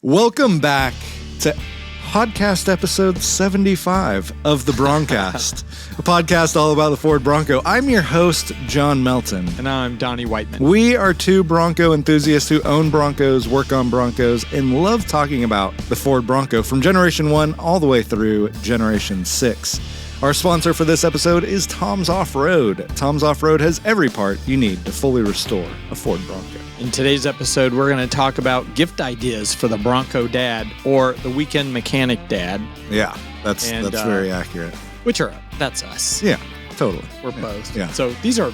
Welcome back to podcast episode 75 of the Broncast, a podcast all about the Ford Bronco. I'm your host, John Melton. And I'm Donnie Whiteman. We are two Bronco enthusiasts who own Broncos, work on Broncos, and love talking about the Ford Bronco from Generation 1 all the way through Generation 6. Our sponsor for this episode is Tom's Off-Road. Tom's Off-Road has every part you need to fully restore a Ford Bronco. In today's episode, we're going to talk about gift ideas for the Bronco dad or the weekend mechanic dad. Yeah, that's very accurate. That's us. Yeah, totally. We're both. Yeah. So these are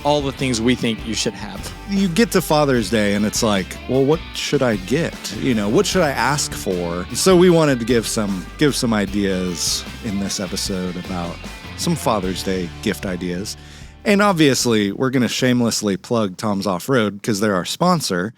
all the things we think you should have. You get to Father's Day and it's like, well, what should I get? What should I ask for? So we wanted to give some ideas in this episode about some Father's Day gift ideas. And obviously, we're going to shamelessly plug Tom's Off-Road because they're our sponsor.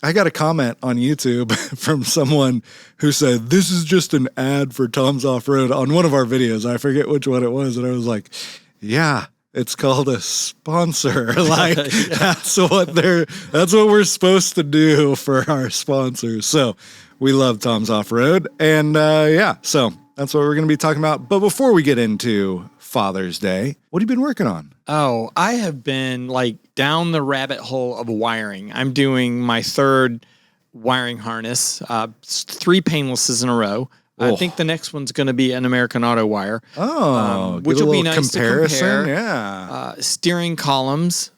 I got a comment on YouTube from someone who said, this is just an ad for Tom's Off-Road on one of our videos. I forget which one it was. And I was like, yeah, it's called a sponsor. Like, that's what we're supposed to do for our sponsors. So we love Tom's Off-Road. And so that's what we're going to be talking about. But before we get into Father's Day, what have you been working on? Oh, I have been down the rabbit hole of wiring. I'm doing my third wiring harness, 3 painlesses in a row. I think the next one's going to be an American Auto wire. Which will be nice comparison. To compare. Yeah. Steering columns,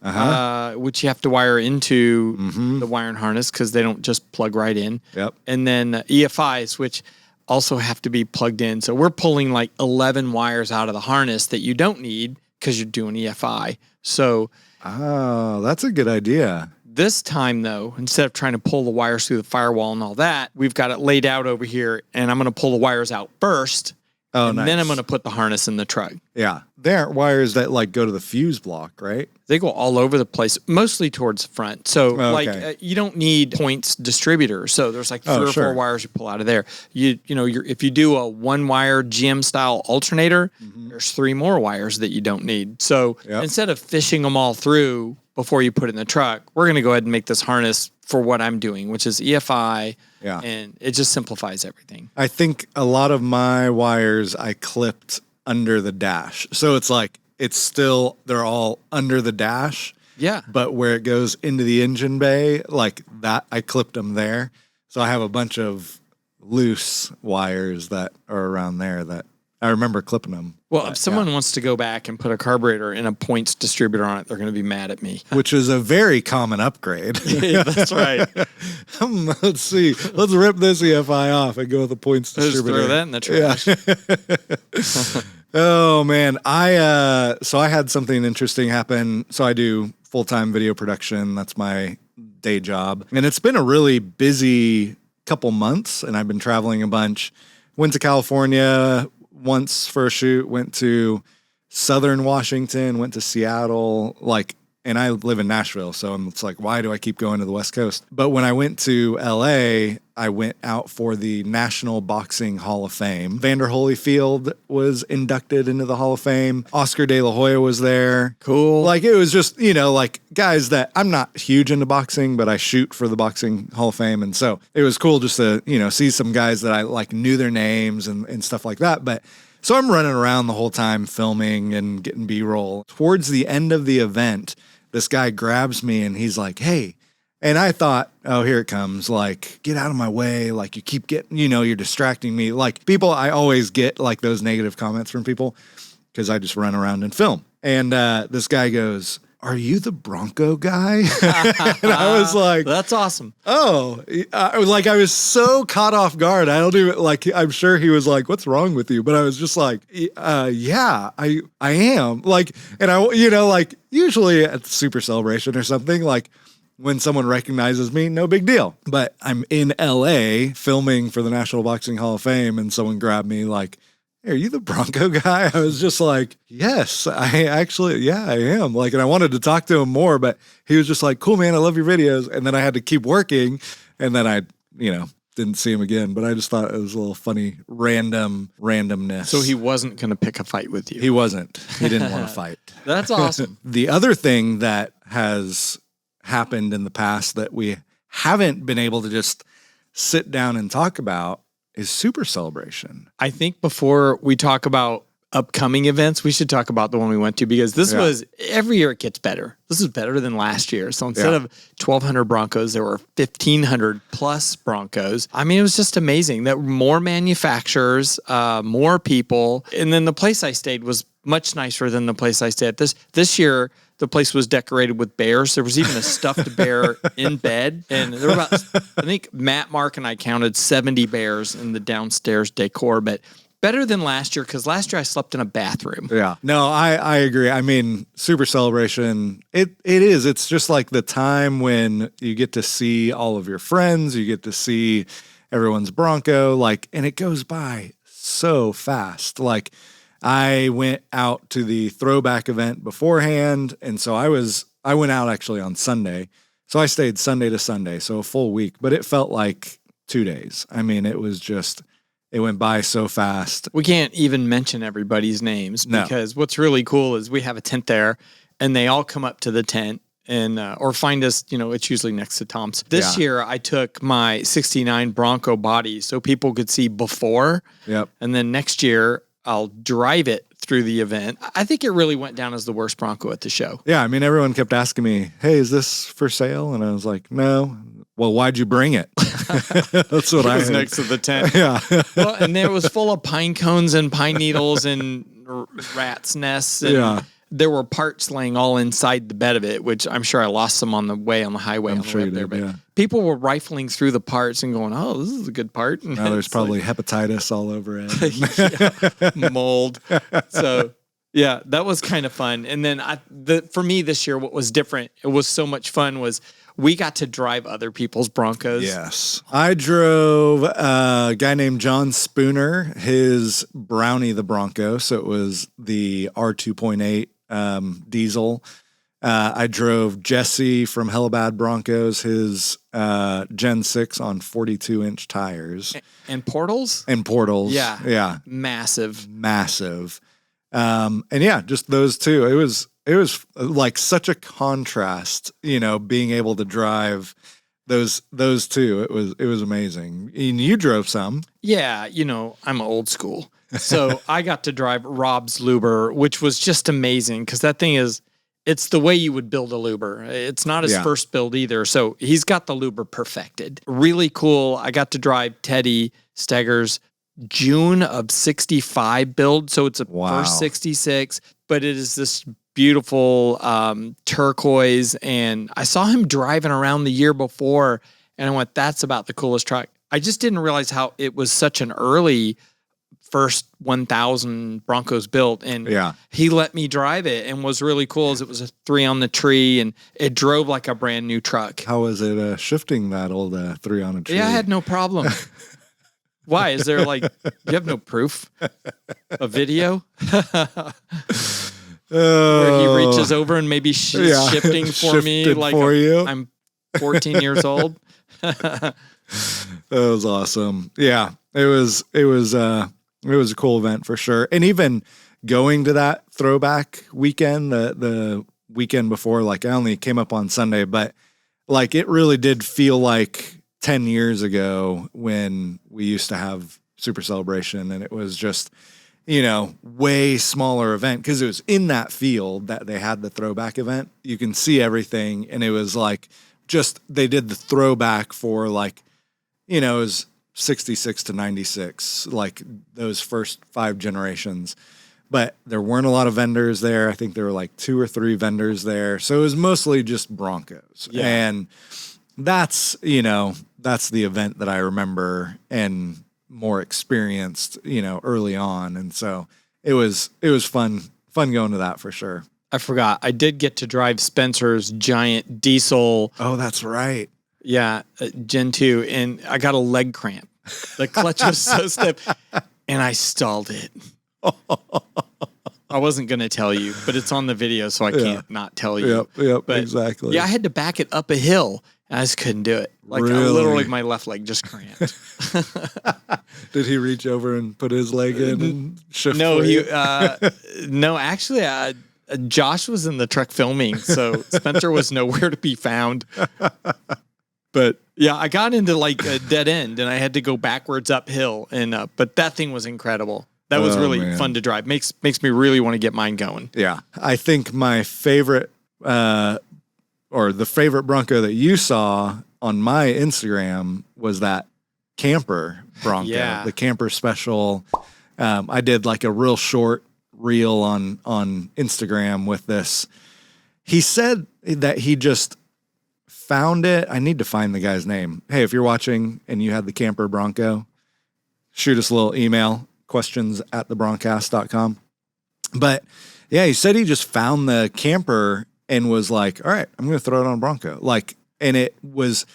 which you have to wire into the wiring harness because they don't just plug right in. Yep. And then EFIs, which also have to be plugged in. So we're pulling 11 wires out of the harness that you don't need because you're doing EFI. So that's a good idea. This time, though, instead of trying to pull the wires through the firewall and all that, we've got it laid out over here, and I'm going to pull the wires out first, and then I'm going to put the harness in the truck. Yeah. They aren't wires that, go to the fuse block, right? They go all over the place, mostly towards the front. So, you don't need points distributor. So there's 3 or 4 wires you pull out of there. If you do a 1-wire GM-style alternator, there's 3 more wires that you don't need. So instead of fishing them all through before you put it in the truck, we're going to go ahead and make this harness for what I'm doing, which is EFI, and it just simplifies everything. I think a lot of my wires I clipped under the dash. So they're all under the dash. Yeah. But where it goes into the engine bay, that, I clipped them there. So I have a bunch of loose wires that are around there that I remember clipping them. Well, if someone wants to go back and put a carburetor and a points distributor on it, they're going to be mad at me. Which is a very common upgrade. Yeah, that's right. Let's see. Let's rip this EFI off and go with the points distributor. Just throw that in the trash. Yeah. Oh, man. I had something interesting happen. So I do full-time video production. That's my day job. And it's been a really busy couple months, and I've been traveling a bunch. Went to California once for a shoot, went to Southern Washington, went to Seattle, and I live in Nashville, so it's why do I keep going to the West Coast? But when I went to LA, I went out for the National Boxing Hall of Fame. Vander Holyfield was inducted into the Hall of Fame. Oscar De La Hoya was there. Cool. It was just, guys that I'm not huge into boxing, but I shoot for the Boxing Hall of Fame. And so it was cool just to, see some guys that I knew their names and stuff like that. But so I'm running around the whole time filming and getting B-roll. Towards the end of the event, this guy grabs me and he's like, hey. And I thought, oh, here it comes. Get out of my way. You keep getting, you're distracting me. People, I always get those negative comments from people because I just run around and film. And this guy goes, are you the Bronco guy? And I was like, that's awesome. Oh, I was so caught off guard. I don't even I'm sure he was like, what's wrong with you? But I was just like, yeah, I am and I, usually at Super Celebration or something, when someone recognizes me, no big deal. But I'm in LA filming for the National Boxing Hall of Fame and someone grabbed me hey, are you the Bronco guy? I was just like, yes, I am. And I wanted to talk to him more, but he was just like, cool, man, I love your videos. And then I had to keep working. And then I, didn't see him again. But I just thought it was a little funny randomness. So he wasn't going to pick a fight with you. He wasn't. He didn't want to fight. That's awesome. The other thing that has happened in the past that we haven't been able to just sit down and talk about is Super Celebration. I think before we talk about upcoming events, we should talk about the one we went to, because this was, every year it gets better. This is better than last year. So instead of 1,200 Broncos, there were 1,500 plus Broncos. I mean, it was just amazing. That more manufacturers, more people. And then the place I stayed was much nicer than the place I stayed at. This year, the place was decorated with bears. There was even a stuffed bear in bed. And there were about, I think Matt, Mark, and I counted 70 bears in the downstairs decor. But better than last year, because last year I slept in a bathroom. Yeah. No, I agree. I mean, Super Celebration, it is. It's just like the time when you get to see all of your friends, you get to see everyone's Bronco, and it goes by so fast. Like, I went out to the throwback event beforehand, and so I went out actually on Sunday. So I stayed Sunday to Sunday, so a full week, but it felt like 2 days. I mean, it was just... It went by so fast. We can't even mention everybody's names because what's really cool is we have a tent there, and they all come up to the tent and or find us. It's usually next to Tom's. This year, I took my '69 Bronco body so people could see before. Yep. And then next year, I'll drive it through the event. I think it really went down as the worst Bronco at the show. Yeah, I mean, everyone kept asking me, "Hey, is this for sale?" And I was like, "No." Well, why'd you bring it? That's what I was next to the tent. Yeah. Well, and there was full of pine cones and pine needles and rats' nests. And there were parts laying all inside the bed of it, which I'm sure I lost some on the way on the highway. I'm sure there. But people were rifling through the parts and going, "Oh, this is a good part." And now there's probably hepatitis all over it. Mold. So. Yeah, that was kind of fun. And then for me this year, what was different, it was so much fun, was we got to drive other people's Broncos. Yes. I drove a guy named John Spooner, his Brownie the Bronco. So it was the R2.8 diesel. I drove Jesse from Hellabad Broncos, his Gen 6 on 42-inch tires. And portals? And portals. Yeah. Yeah. Massive. And yeah, just those two. It was like such a contrast, being able to drive those two. It was amazing. And you drove some. Yeah, I'm old school. So I got to drive Rob's Luber, which was just amazing, because that thing it's the way you would build a Luber. It's not his first build either. So he's got the Luber perfected. Really cool. I got to drive Teddy Stegger's June of 65 build. So it's a first 66, but it is this beautiful turquoise. And I saw him driving around the year before, and I went, that's about the coolest truck. I just didn't realize how it was such an early first 1,000 Broncos built. And he let me drive it, and was really cool as it was a 3 on the tree, and it drove like a brand new truck. How was it shifting that old 3 on a tree? Yeah, I had no problem. Why? Is there you have no proof? A video? Where he reaches over and maybe shifting for me like I'm 14 years old. That was awesome. Yeah, it was a cool event for sure. And even going to that throwback weekend, the weekend before, I only came up on Sunday, but it really did feel like 10 years ago when we used to have Super Celebration, and it was just, way smaller event, because it was in that field that they had the throwback event. You can see everything, and it was they did the throwback for it was 66 to 96, those first 5 generations. But there weren't a lot of vendors there. I think there were 2 or 3 vendors there. So it was mostly just Broncos. Yeah. And that's the event that I remember and more experienced, early on. And so it was fun going to that for sure. I forgot. I did get to drive Spencer's giant diesel. Oh, that's right. Yeah. Gen 2. And I got a leg cramp. The clutch was so stiff, and I stalled it. I wasn't going to tell you, but it's on the video, so I can't not tell you. Yep, but exactly. Yeah, I had to back it up a hill, and I just couldn't do it. Literally, my left leg just cramped. Did he reach over and put his leg in and shift? No, no. Actually, Josh was in the truck filming, so Spencer was nowhere to be found. But Yeah, I got into like a dead end and I had to go backwards uphill, but that thing was incredible. That was really fun to drive. Makes me really want to get mine going. Yeah. I think my favorite, or the favorite Bronco that you saw on my Instagram was that camper Bronco, the camper special. I did like a real short reel on Instagram with this. He said that he just found it. I need to find the guy's name. Hey, if you're watching and you had the camper Bronco, shoot us a little email, questions@thebroncast.com. But yeah, he said he just found the camper and was like, all right, I'm going to throw it on a Bronco. And it was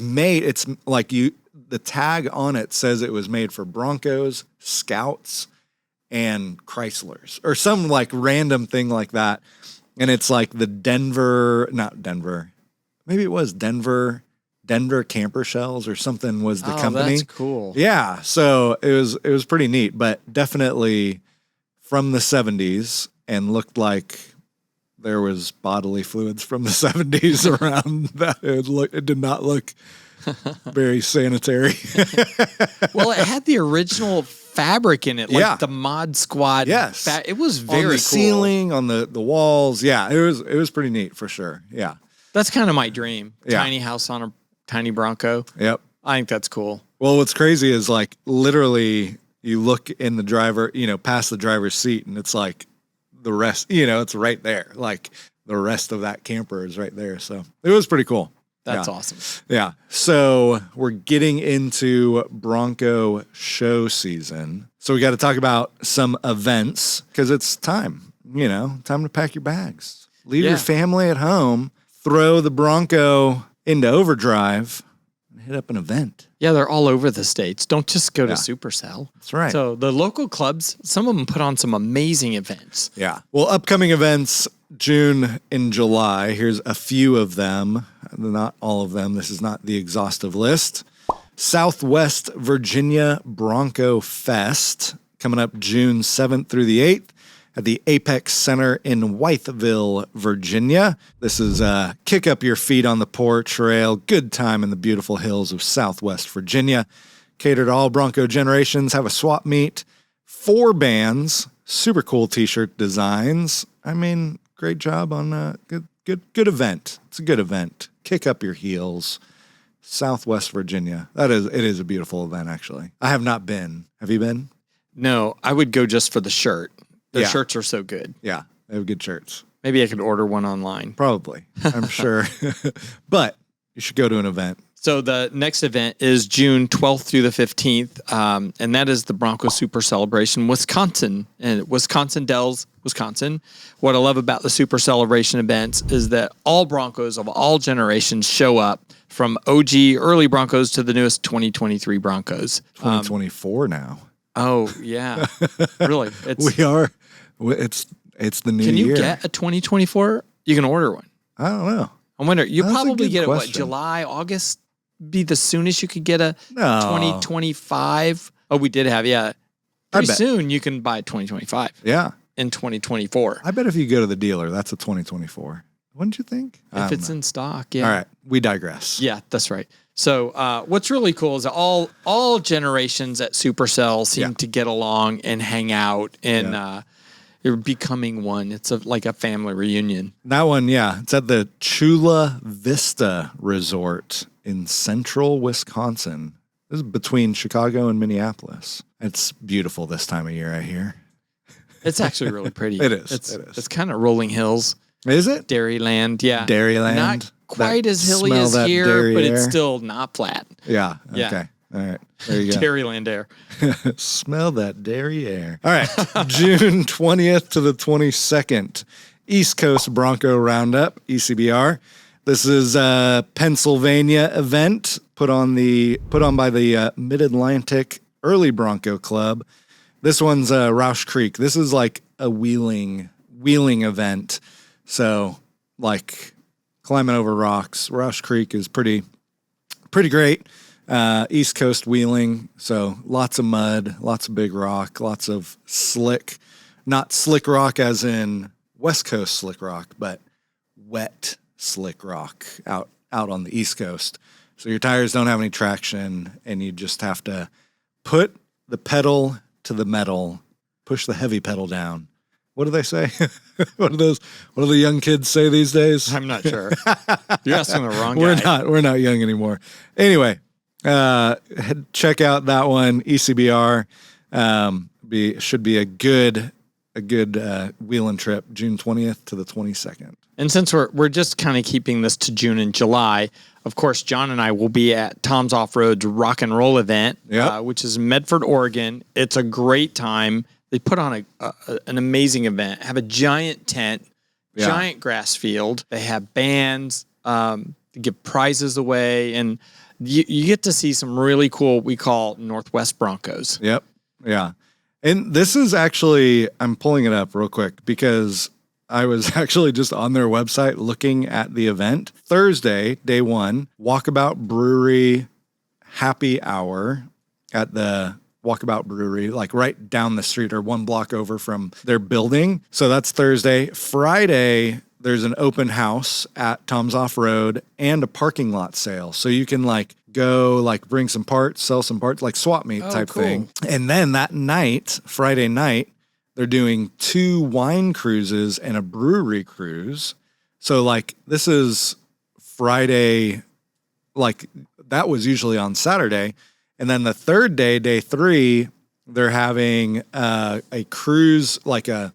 made, it's like the tag on it says it was made for Broncos, Scouts, and Chryslers or some like random thing like that. And it's like the maybe it was Denver Camper Shells or something was the company. That's cool. Yeah. So it was pretty neat, but definitely from the 70s and looked like there was bodily fluids from the 70s around that. It did not look very sanitary. Well, it had the original fabric in it, like the Mod Squad. Yes. It was very cool. On the ceiling, on the walls. Yeah, it was pretty neat for sure. Yeah. That's kind of my dream. Tiny house on a tiny Bronco. Yep. I think that's cool. Well, what's crazy is like literally you look in the driver, past the driver's seat and it's like the rest, it's right there. Like the rest of that camper is right there. So it was pretty cool. That's awesome. Yeah. So we're getting into Bronco show season. So we got to talk about some events because it's time, time to pack your bags. Leave your family at home, throw the Bronco into overdrive, and hit up an event. Yeah, they're all over the States. Don't just go to Supercell. That's right. So the local clubs, some of them put on some amazing events. Yeah. Well, upcoming events, June and July. Here's a few of them. Not all of them. This is not the exhaustive list. Southwest Virginia Bronco Fest coming up June 7th through the 8th at the Apex Center in Wytheville, Virginia. This is kick up your feet on the porch trail. Good time in the beautiful hills of Southwest Virginia. Cater to all Bronco generations. Have a swap meet. 4 bands. Super cool t-shirt designs. I mean, great job on good event. It's a good event. Kick up your heels. Southwest Virginia. It is a beautiful event, actually. I have not been. Have you been? No, I would go just for the shirt. Their shirts are so good. Yeah, they have good shirts. Maybe I could order one online. Probably, I'm sure. But you should go to an event. So the next event is June 12th through the 15th, and that is the Bronco Super Celebration, Wisconsin, and Wisconsin Dells, Wisconsin. What I love about the Super Celebration events is that all Broncos of all generations show up, from OG early Broncos to the newest 2023 Broncos. 2024 now. Oh, yeah. Really? It's the new year. Can you get a 2024? You can order one. I don't know. I wonder. You probably get it, July, August be the soonest you could get a 2025? Oh, we did have, Pretty soon you can buy a 2025. Yeah. In 2024. I bet if you go to the dealer, that's a 2024. Wouldn't you think? If it's in stock, yeah. All right. We digress. Yeah, that's right. So what's really cool is that all generations at Supercell seem to get along and hang out, and you're becoming one. It's like a family reunion. That one, it's at the Chula Vista Resort in central Wisconsin. This is between Chicago and Minneapolis. It's beautiful this time of year, I hear. It's actually really pretty. It is. It's kind of rolling hills. Is it? Dairyland, yeah. Dairyland. Not quite as hilly as here, but it's still not flat. Yeah. Okay. All right. There you go. Dairyland air. Smell that dairy air. All right. June 20th to the 22nd, East Coast Bronco Roundup, ECBR. This is a Pennsylvania event put on by the Mid-Atlantic Early Bronco Club. This one's Roush Creek. This is like a wheeling event. So like climbing over rocks. Roush Creek is pretty great. East Coast wheeling. So lots of mud, lots of big rock, lots of slick, not slick rock as in West Coast slick rock, but wet slick rock out on the East Coast. So your tires don't have any traction, and you just have to put the pedal to the metal, push the heavy pedal down. What do they say? What do the young kids say these days? I'm not sure. You're asking the wrong guy. We're not young anymore. Anyway, check out that one, ECBR. Should be a good wheeling trip, June 20th to the 22nd. And since we're just kind of keeping this to June and July, of course, Jon and I will be at Tom's Off-Road's Rock and Roll event, which is in Medford, Oregon. It's a great time. They put on an amazing event, have a giant tent, giant grass field. They have bands, they give prizes away, and you get to see some really cool, we call Northwest Broncos. Yep. Yeah. And this is actually, I'm pulling it up real quick because I was actually just on their website looking at the event. Thursday, day one, Walkabout Brewery happy hour at the Walkabout Brewery, like right down the street or one block over from their building. So that's Thursday. Friday, there's an open house at Tom's Off-Road and a parking lot sale. So you can like go like bring some parts, sell some parts, like swap meet type thing. And then that night, Friday night, they're doing 2 wine cruises and a brewery cruise. So like this is Friday, like that was usually on Saturday. And then the third day, day 3, they're having a cruise, like a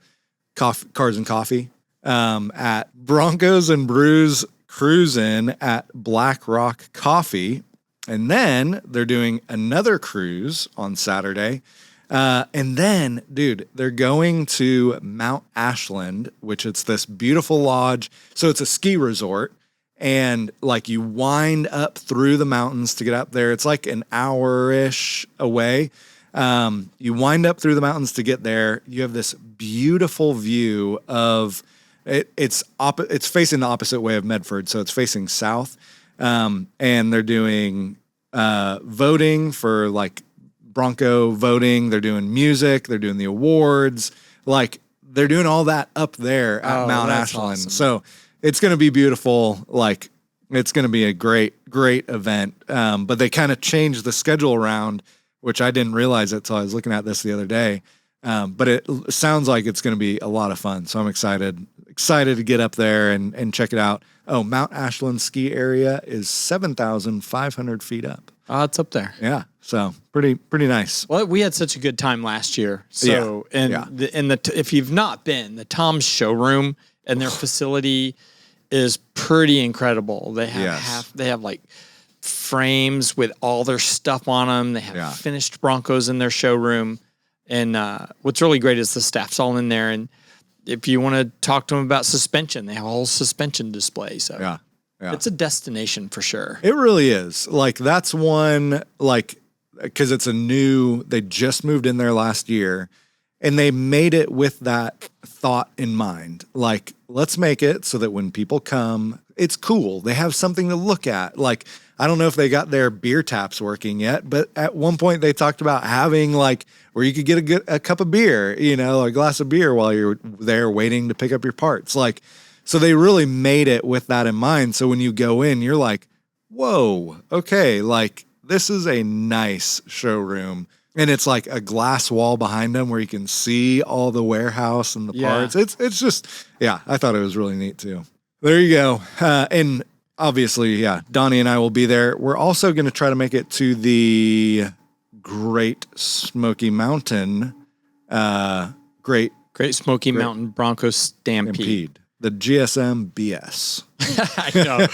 cars and coffee at Broncos and Brews Cruisin' at Black Rock Coffee. And then they're doing another cruise on Saturday. And then, dude, they're going to Mount Ashland, which it's this beautiful lodge. So it's a ski resort. And like you wind up through the mountains to get up there. It's like an hour-ish away. You wind up through the mountains to get there. You have this beautiful view of it. It's facing the opposite way of Medford, so it's facing south. And they're doing voting for like Bronco voting. They're doing music. They're doing the awards. Like they're doing all that up there at Mount Ashland. Awesome. So it's going to be beautiful. Like it's going to be a great event. But they kind of changed the schedule around, which I didn't realize it till I was looking at this the other day. But it sounds like it's going to be a lot of fun. So I'm excited to get up there and check it out. Oh, Mount Ashland ski area is 7,500 feet up. Oh, it's up there. Yeah. So pretty nice. Well, we had such a good time last year. So, if you've not been, the Tom's showroom and their facility is pretty incredible. They have like frames with all their stuff on them. They have finished Broncos in their showroom. And what's really great is the staff's all in there. And if you want to talk to them about suspension, they have a whole suspension display. So it's a destination for sure. It really is. Like that's one, like, because they just moved in there last year. And they made it with that thought in mind. Like, let's make it so that when people come, it's cool. They have something to look at. Like, I don't know if they got their beer taps working yet, but at one point they talked about having like where you could get a cup of beer, a glass of beer while you're there waiting to pick up your parts. Like, so they really made it with that in mind. So when you go in, you're like, whoa, okay, like this is a nice showroom. And it's like a glass wall behind them where you can see all the warehouse and the parts. It's just, I thought it was really neat too. There you go. And obviously, Donnie and I will be there. We're also going to try to make it to the Great Smoky Mountain, Great Smoky Mountain Bronco Stampede. The GSM BS. I know.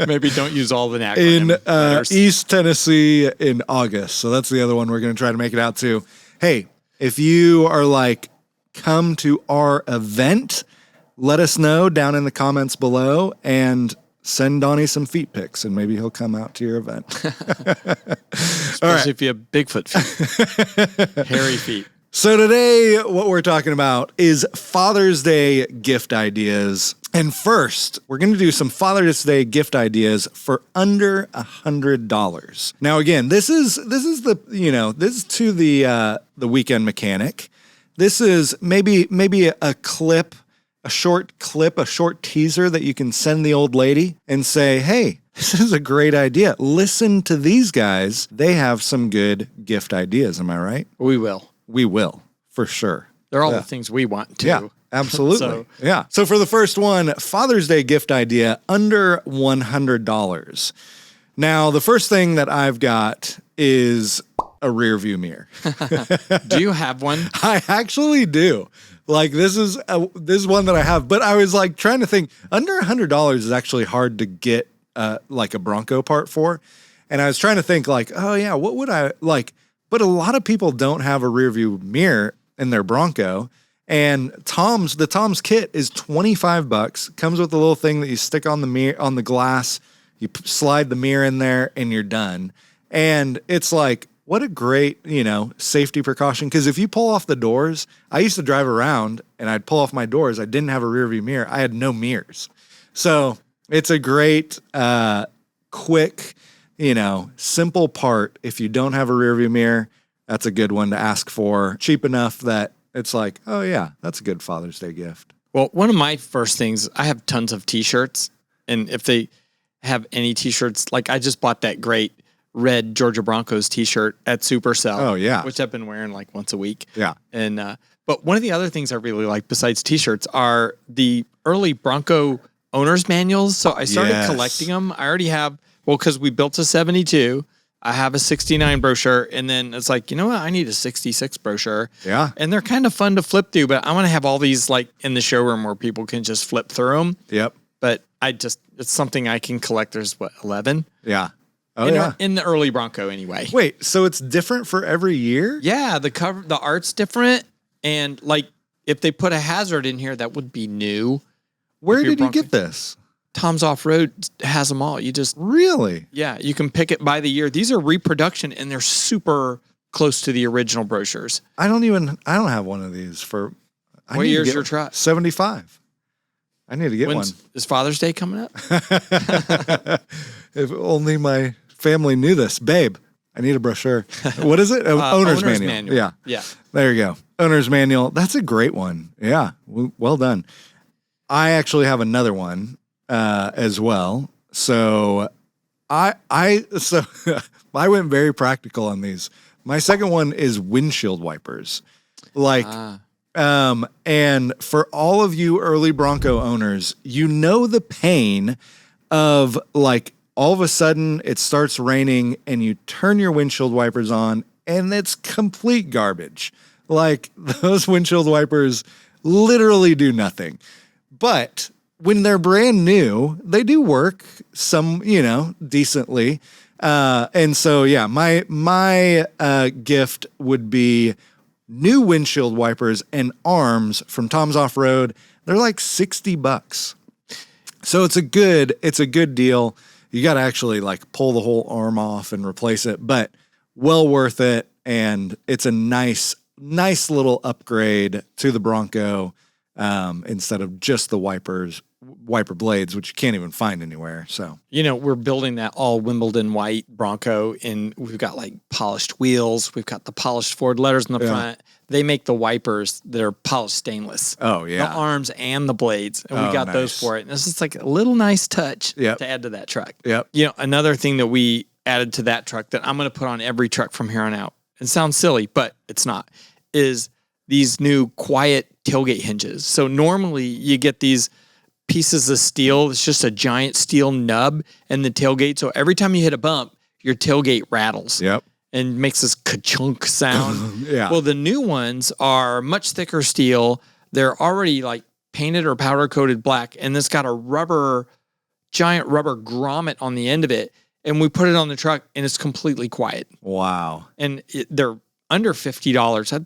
Maybe don't use all the acronyms. In East Tennessee in August. So that's the other one we're going to try to make it out to. Hey, if you are like, come to our event, let us know down in the comments below and send Donnie some feet pics and maybe he'll come out to your event. Especially if you have Bigfoot feet. Hairy feet. So today, what we're talking about is Father's Day gift ideas. And first, we're going to do some Father's Day gift ideas for under $100. Now, again, this is to the weekend mechanic. This is maybe a clip a short clip, a short teaser that you can send the old lady and say, hey, this is a great idea. Listen to these guys. They have some good gift ideas. Am I right? We will. We will, for sure. They're all the things we want to. Yeah, absolutely. So for the first one, Father's Day gift idea, under $100. Now, the first thing that I've got is a rear view mirror. Do you have one? I actually do. Like, this is one that I have, but I was like trying to think, under $100 is actually hard to get like a Bronco part for. And I was trying to think like, oh yeah, what would I like? But a lot of people don't have a rear view mirror in their Bronco. And the Tom's kit is $25. Comes with a little thing that you stick on the mirror, on the glass. You slide the mirror in there and you're done. And it's like, what a great, safety precaution. Because if you pull off the doors, I used to drive around and I'd pull off my doors. I didn't have a rear view mirror. I had no mirrors. So it's a great, quick, simple part. If you don't have a rear view mirror, that's a good one to ask for. Cheap enough that it's like, oh yeah, that's a good Father's Day gift. Well, one of my first things, I have tons of t-shirts. And if they have any t-shirts, like I just bought that great red Georgia Broncos t-shirt at Supercell. Oh yeah. Which I've been wearing like once a week. Yeah. And, but one of the other things I really like besides t-shirts are the early Bronco owner's manuals. So I started collecting them. I already have, because we built a 72. I have a 69 brochure, and then it's like, you know what? I need a 66 brochure. Yeah. And they're kind of fun to flip through, but I want to have all these like in the showroom where people can just flip through them. Yep. But it's something I can collect. There's 11? Yeah. Oh, in the early Bronco anyway. Wait, so it's different for every year? Yeah. The art's different. And like, if they put a hazard in here, that would be new. Where did you get this? Tom's Off-Road has them all. You just... Really? Yeah, you can pick it by the year. These are reproduction, and they're super close to the original brochures. I don't have one of these for... What year's your truck? 75. I need to get one. Is Father's Day coming up? If only my family knew this. Babe, I need a brochure. What is it? Owner's manual. Yeah. Yeah. There you go. Owner's manual. That's a great one. Yeah. Well done. I actually have another one as well. So I went very practical on these. My second one is windshield wipers. And for all of you early Bronco owners, the pain of like all of a sudden it starts raining and you turn your windshield wipers on and it's complete garbage. Like those windshield wipers literally do nothing. But when they're brand new, they do work some, decently. And so, yeah, my gift would be new windshield wipers and arms from Tom's Off-Road. They're like $60. So it's a good deal. You got to actually like pull the whole arm off and replace it, but well worth it. And it's a nice little upgrade to the Bronco. Instead of just the wiper blades, which you can't even find anywhere. So, we're building that all Wimbledon white Bronco, and we've got like polished wheels. We've got the polished Ford letters in the front. They make the wipers that are polished stainless. Oh yeah. The arms and the blades. And we got those for it. And it's just like a little nice touch to add to that truck. Yep. Another thing that we added to that truck that I'm going to put on every truck from here on out, it sounds silly, but it's not, is these new quiet tailgate hinges. So normally you get these pieces of steel. It's just a giant steel nub in the tailgate. So every time you hit a bump, your tailgate rattles. Yep. And makes this ka-chunk sound. Yeah. Well, the new ones are much thicker steel. They're already like painted or powder coated black. And it's got a giant rubber grommet on the end of it. And we put it on the truck and it's completely quiet. Wow. And they're under $50.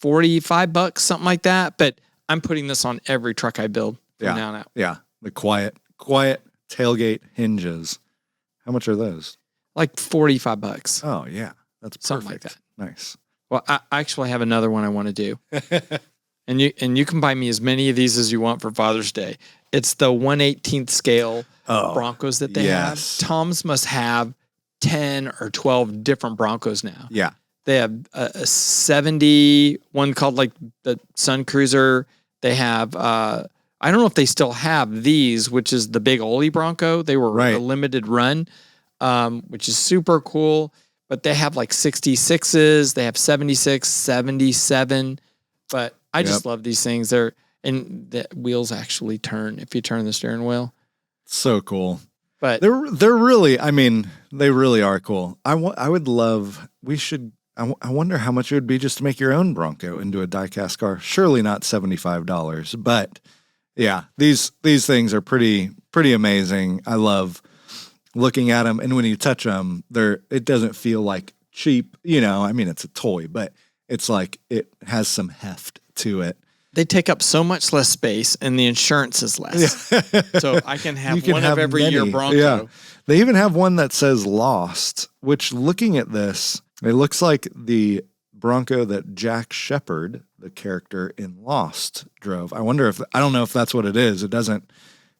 $45, something like that. But I'm putting this on every truck I build from now on out. Yeah. The quiet tailgate hinges. How much are those? Like $45. Oh yeah. That's perfect. Something like that. Nice. Well, I actually have another one I want to do. and you can buy me as many of these as you want for Father's Day. It's the 1/18th scale Broncos that they have. Tom's must have 10 or 12 different Broncos now. Yeah. They have a 70, one called like the Sun Cruiser. They have I don't know if they still have these, which is the big Oli Bronco. They were a limited run, which is super cool. But they have like 66s. They have 76, 77. But I just love these things. And the wheels actually turn if you turn the steering wheel. So cool. But they're really, I mean, they really are cool. I wonder how much it would be just to make your own Bronco into a die-cast car. Surely not $75, but yeah, these things are pretty amazing. I love looking at them, and when you touch them, it doesn't feel like cheap. I mean, it's a toy, but it's like it has some heft to it. They take up so much less space, and the insurance is less. Yeah. So I can have one of every year Bronco. Yeah. They even have one that says Lost, which, looking at this, it looks like the Bronco that Jack Shepherd, the character in Lost, drove. I don't know if that's what it is. It doesn't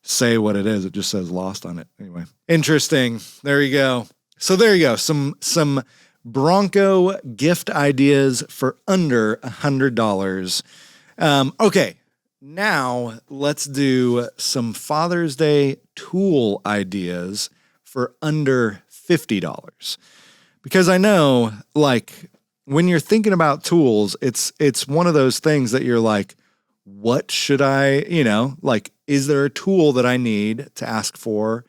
say what it is. It just says Lost on it. Anyway, interesting. There you go. So there you go. Some Bronco gift ideas for under $100. Okay, now let's do some Father's Day tool ideas for under $50. Because I know, like, when you're thinking about tools, it's one of those things that you're like, what should I, like, is there a tool that I need to ask for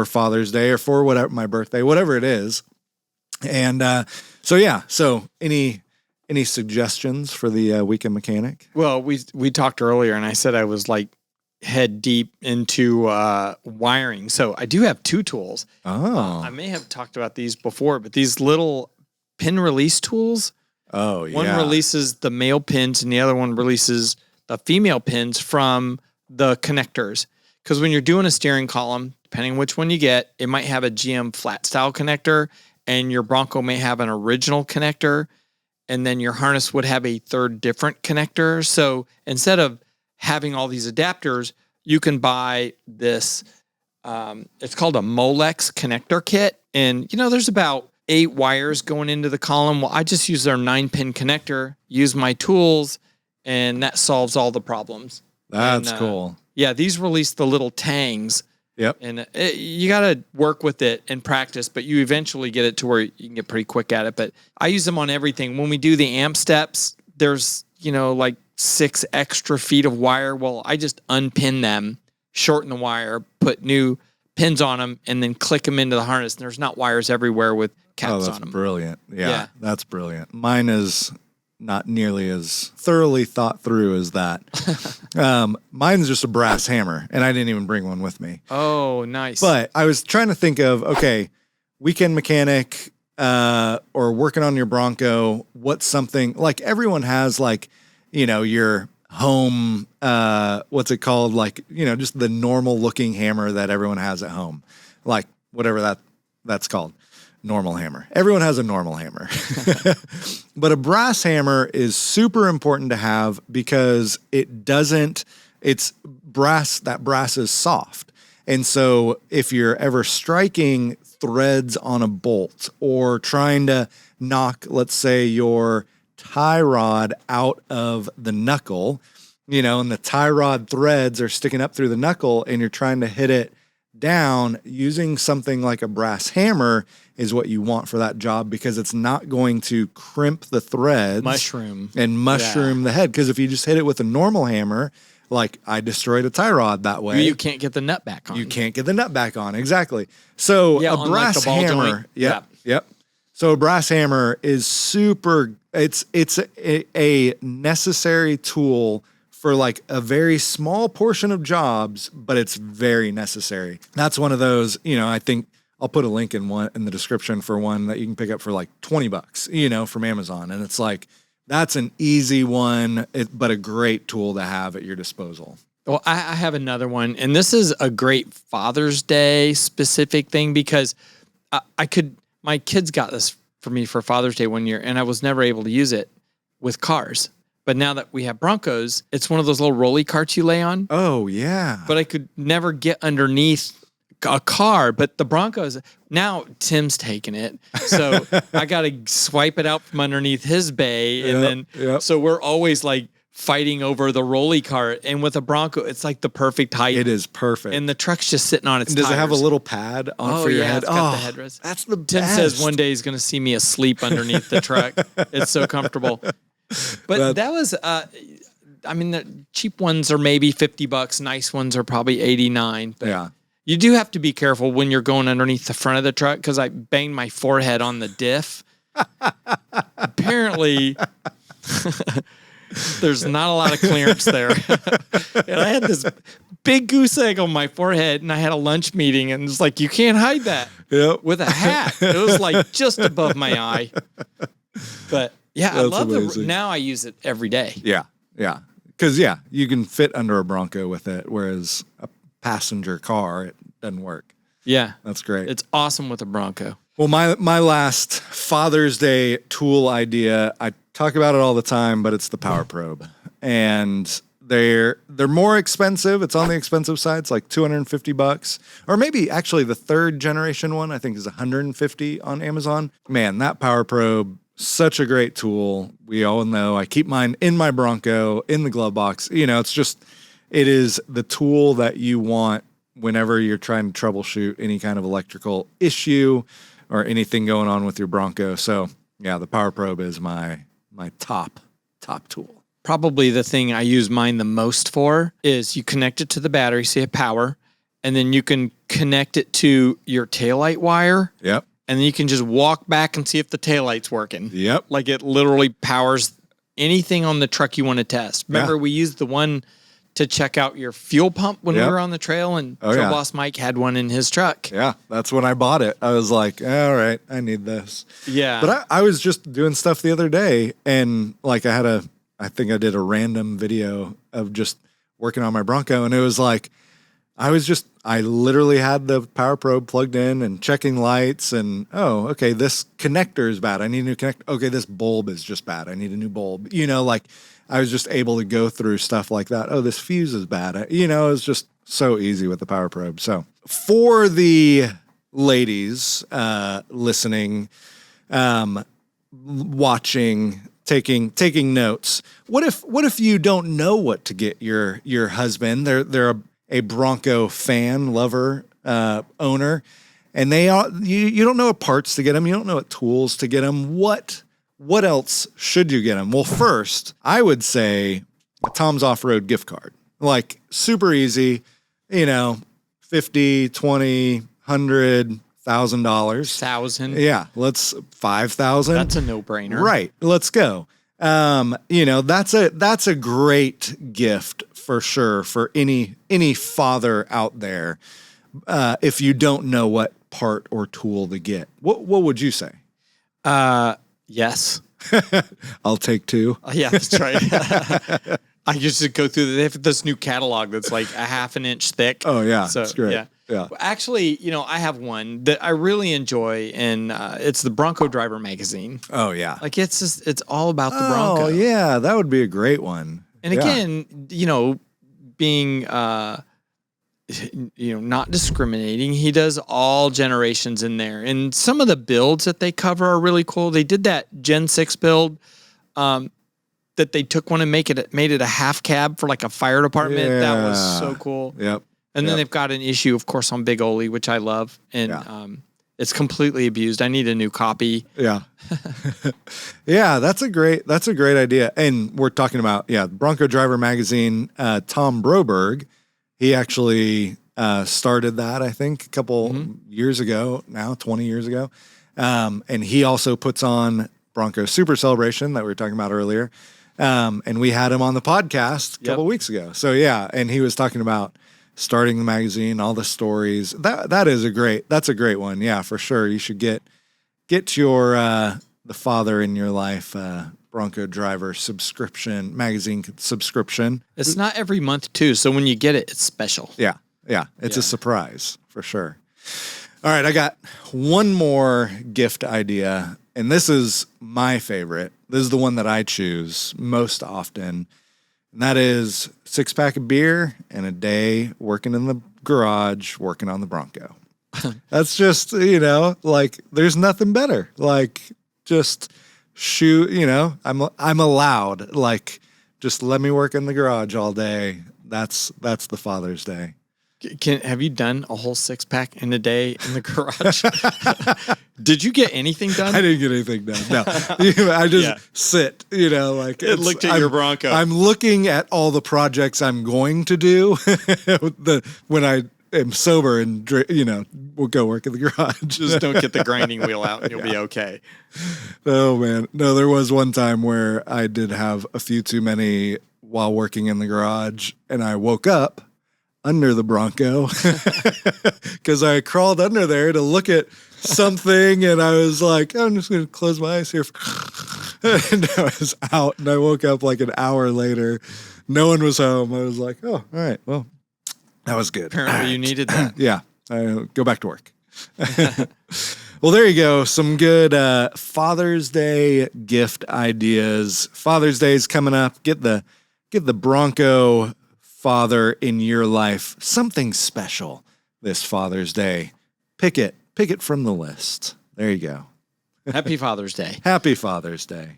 Father's Day or for whatever, my birthday, whatever it is. And so any suggestions for the weekend mechanic? Well, we talked earlier, and I said I was like head deep into wiring. So I do have two tools. Oh. I may have talked about these before, but these little pin release tools. Oh, yeah. One releases the male pins, and the other one releases the female pins from the connectors. Because when you're doing a steering column, depending on which one you get, it might have a GM flat style connector, and your Bronco may have an original connector. And then your harness would have a third different connector. So instead of having all these adapters, you can buy this, it's called a Molex connector kit. And, there's about 8 wires going into the column. Well, I just use their 9-pin connector, use my tools, and that solves all the problems. That's cool. Yeah, these release the little tangs. Yep. And you got to work with it and practice, but you eventually get it to where you can get pretty quick at it. But I use them on everything. When we do the amp steps, there's, like 6 extra feet of wire. Well, I just unpin them, shorten the wire, put new pins on them, and then click them into the harness. And there's not wires everywhere with caps on them. Brilliant. Yeah, that's brilliant. Mine is not nearly as thoroughly thought through as that. Mine's just a brass hammer, and I didn't even bring one with me. Oh, nice. But I was trying to think of, okay, weekend mechanic or working on your Bronco, what's something, like everyone has like, your home, what's it called? Like, just the normal looking hammer that everyone has at home. Like whatever that's called. Normal hammer. Everyone has a normal hammer. But a brass hammer is super important to have because it's brass, that brass is soft. And so if you're ever striking threads on a bolt or trying to knock, let's say, your tie rod out of the knuckle, and the tie rod threads are sticking up through the knuckle and you're trying to hit it down, using something like a brass hammer is what you want for that job because it's not going to crimp the threads. Mushroom the head. Because if you just hit it with a normal hammer, like I destroyed a tie rod that way. You can't get the nut back on. You can't get the nut back on. Exactly. So a brass hammer. Yep. So a brass hammer is it's a necessary tool for like a very small portion of jobs, but it's very necessary. That's one of those, I think I'll put a link in the description for one that you can pick up for like $20, from Amazon. And it's like, that's an easy one, but a great tool to have at your disposal. Well, I have another one, and this is a great Father's Day specific thing because my kids got this for me for Father's Day one year, and I was never able to use it with cars. But now that we have Broncos, it's one of those little rolly carts you lay on. Oh, yeah. But I could never get underneath a car. But the Broncos, now Tim's taking it. So I got to swipe it out from underneath his bay. And so we're always like fighting over the rolly cart. And with a Bronco, it's like the perfect height. It is perfect. And the truck's just sitting on its and does tires. it have a little pad on for your head? It's got the headrest. That's the Tim best. says one day he's going to see me asleep underneath the truck. It's so comfortable. But that was, the cheap ones are maybe $50. Nice ones are probably $89. But yeah. You do have to be careful when you're going underneath the front of the truck because I banged my forehead on the diff. Apparently, there's not a lot of clearance there. And I had this big goose egg on my forehead, and I had a lunch meeting, and it's like, you can't hide that with a hat. It was like just above my eye. But yeah, I love it. Now I use it every day. Yeah, yeah. Because, you can fit under a Bronco with it, whereas a passenger car, it doesn't work. Yeah. That's great. It's awesome with a Bronco. Well, my last Father's Day tool idea, I talk about it all the time, but it's the Power Probe. And they're more expensive. It's on the expensive side. It's like $250. Or maybe actually the third generation one, I think, is $150 on Amazon. Man, that Power Probe, such a great tool. We all know I keep mine in my Bronco, in the glove box. It is the tool that you want whenever you're trying to troubleshoot any kind of electrical issue or anything going on with your Bronco. So, yeah, the Power Probe is my top tool. Probably the thing I use mine the most for is you connect it to the battery, so you have power, and then you can connect it to your taillight wire. Yep. And then you can just walk back and see if the taillight's working. Yep. Like it literally powers anything on the truck you want to test. Remember, we used the one to check out your fuel pump when we were on the trail, and Trail Boss Mike had one in his truck. Yeah, that's when I bought it. I was like, all right, I need this. Yeah. But I was just doing stuff the other day, and like I think I did a random video of just working on my Bronco, and it was like, I literally had the Power Probe plugged in and checking lights and, oh, okay, this connector is bad. I need a new connector. Okay, this bulb is just bad. I need a new bulb. I was just able to go through stuff like that. Oh, this fuse is bad. It was just so easy with the Power Probe. So for the ladies listening, watching, taking notes, what if you don't know what to get your husband? They're a Bronco fan, lover, owner, and you don't know what parts to get them. You don't know what tools to get them. What else should you get them? Well, first, I would say a Tom's Off-Road gift card. Like, super easy, $50, $20, $100, $1,000. 1,000. Yeah, let's $5,000. That's a no-brainer. Right, let's go. That's a great gift for sure for any father out there. If you don't know what part or tool to get, what would you say? Yes. I'll take two. Yeah, that's right. I used to go through they have this new catalog that's like a half an inch thick. Oh yeah, so that's great. Yeah. Well, actually, I have one that I really enjoy, and it's the Bronco Driver magazine. Oh yeah, like it's all about the Bronco. Oh yeah, that would be a great one. And again, being not discriminating, he does all generations in there, and some of the builds that they cover are really cool. They did that Gen 6 build that they took one and made it a half cab for like a fire department. Yeah. That was so cool. Yep. And then they've got an issue, of course, on Big Ole, which I love, and it's completely abused. I need a new copy. Yeah. Yeah, that's a great idea. And we're talking about Bronco Driver magazine. Tom Broberg, he actually started that, I think, a couple years ago now, 20 years ago. And he also puts on Bronco Super Celebration that we were talking about earlier. And we had him on the podcast a couple weeks ago. So and he was talking about starting the magazine, all the stories. That's a great one. Yeah, for sure. You should get your the father in your life Bronco Driver magazine subscription. It's not every month too, so when you get it, it's special. Yeah. It's a surprise for sure. All right, I got one more gift idea, and this is my favorite. This is the one that I choose most often. And that is 6-pack of beer and a day working in the garage, working on the Bronco. That's just, like there's nothing better. Like just shoot, I'm allowed like Just let me work in the garage all day. That's the Father's Day. Have you done a whole 6-pack in a day in the garage? Did you get anything done? I didn't get anything done. No, I just sit. Looked at your Bronco. I'm looking at all the projects I'm going to do when I am sober, and we'll go work in the garage. Just don't get the grinding wheel out, and you'll be okay. Oh man, no. There was one time where I did have a few too many while working in the garage, and I woke up under the Bronco because I crawled under there to look at something, and I was like, I'm just going to close my eyes here. And I was out, and I woke up like an hour later. No one was home. I was like, oh, all right, well, that was good. Apparently you needed that. Yeah, go back to work. Well, there you go. Some good Father's Day gift ideas. Father's Day is coming up. Get the Bronco father in your life something special this Father's Day. Pick it from the list. There you go. Happy Father's Day. Happy Father's Day.